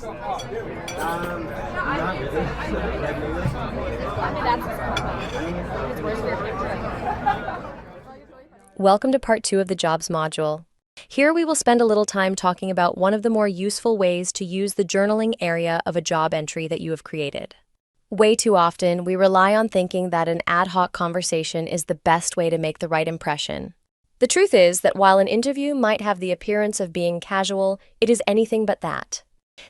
Not really. Welcome to part 2 of the Jobs module. Here we will spend a little time talking about one of the more useful ways to use the journaling area of a job entry that you have created. Way too often, we rely on thinking that an ad hoc conversation is the best way to make the right impression. The truth is that while an interview might have the appearance of being casual, it is anything but that.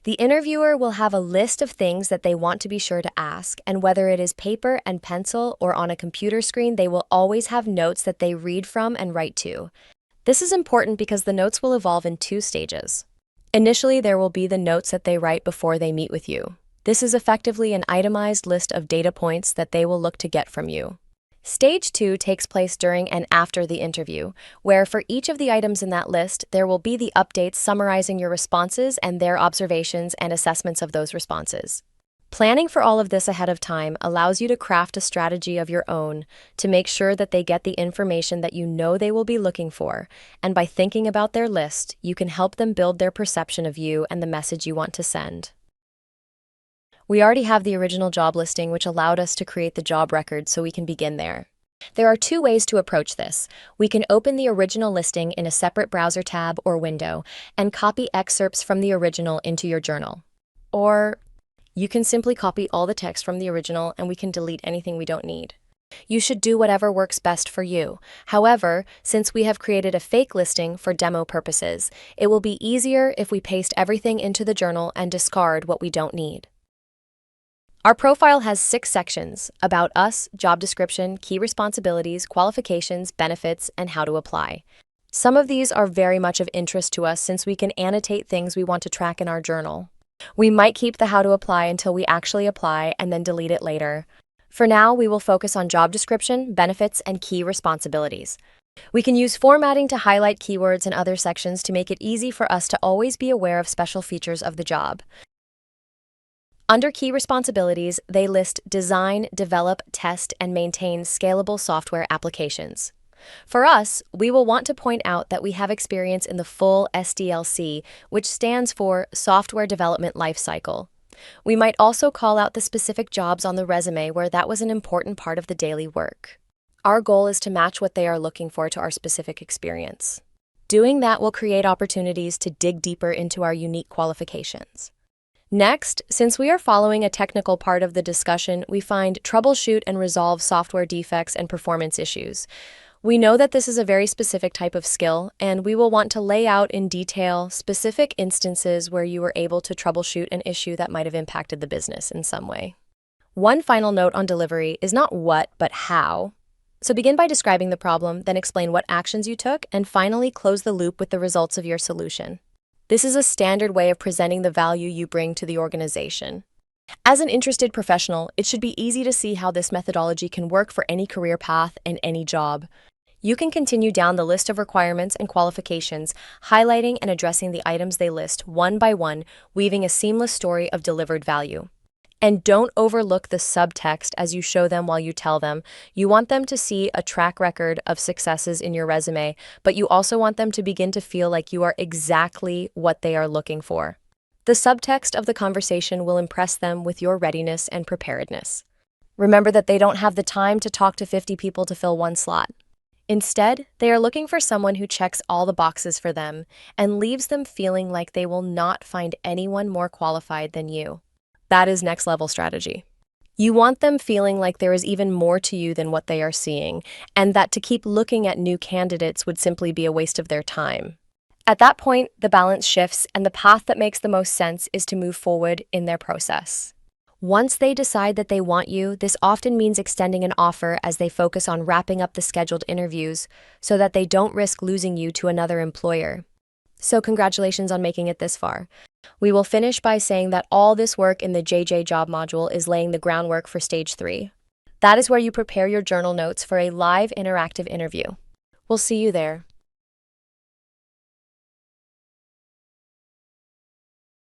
The interviewer will have a list of things that they want to be sure to ask, and whether it is paper and pencil or on a computer screen, they will always have notes that they read from and write to. This is important because the notes will evolve in 2 stages. Initially, there will be the notes that they write before they meet with you. This is effectively an itemized list of data points that they will look to get from you. Stage 2 takes place during and after the interview, where for each of the items in that list, there will be the updates summarizing your responses and their observations and assessments of those responses. Planning for all of this ahead of time allows you to craft a strategy of your own to make sure that they get the information that you know they will be looking for, and by thinking about their list, you can help them build their perception of you and the message you want to send. We already have the original job listing, which allowed us to create the job record, so we can begin there. There are 2 ways to approach this. We can open the original listing in a separate browser tab or window and copy excerpts from the original into your journal. Or you can simply copy all the text from the original and we can delete anything we don't need. You should do whatever works best for you. However, since we have created a fake listing for demo purposes, it will be easier if we paste everything into the journal and discard what we don't need. Our profile has 6 sections: about us, job description, key responsibilities, qualifications, benefits, and how to apply. Some of these are very much of interest to us since we can annotate things we want to track in our journal. We might keep the how to apply until we actually apply and then delete it later. For now, we will focus on job description, benefits, and key responsibilities. We can use formatting to highlight keywords in other sections to make it easy for us to always be aware of special features of the job. Under key responsibilities, they list design, develop, test, and maintain scalable software applications. For us, we will want to point out that we have experience in the full SDLC, which stands for Software Development Lifecycle. We might also call out the specific jobs on the resume where that was an important part of the daily work. Our goal is to match what they are looking for to our specific experience. Doing that will create opportunities to dig deeper into our unique qualifications. Next, since we are following a technical part of the discussion, we find troubleshoot and resolve software defects and performance issues. We know that this is a very specific type of skill, and we will want to lay out in detail specific instances where you were able to troubleshoot an issue that might have impacted the business in some way. One final note on delivery is not what, but how. So begin by describing the problem, then explain what actions you took, and finally close the loop with the results of your solution. This is a standard way of presenting the value you bring to the organization. As an interested professional, it should be easy to see how this methodology can work for any career path and any job. You can continue down the list of requirements and qualifications, highlighting and addressing the items they list one by one, weaving a seamless story of delivered value. And don't overlook the subtext as you show them while you tell them. You want them to see a track record of successes in your resume, but you also want them to begin to feel like you are exactly what they are looking for. The subtext of the conversation will impress them with your readiness and preparedness. Remember that they don't have the time to talk to 50 people to fill one slot. Instead, they are looking for someone who checks all the boxes for them and leaves them feeling like they will not find anyone more qualified than you. That is next-level strategy. You want them feeling like there is even more to you than what they are seeing, and that to keep looking at new candidates would simply be a waste of their time. At that point, the balance shifts, and the path that makes the most sense is to move forward in their process. Once they decide that they want you, this often means extending an offer as they focus on wrapping up the scheduled interviews so that they don't risk losing you to another employer. So congratulations on making it this far. We will finish by saying that all this work in the JJ job module is laying the groundwork for stage 3. That is where you prepare your journal notes for a live interactive interview. We'll see you there.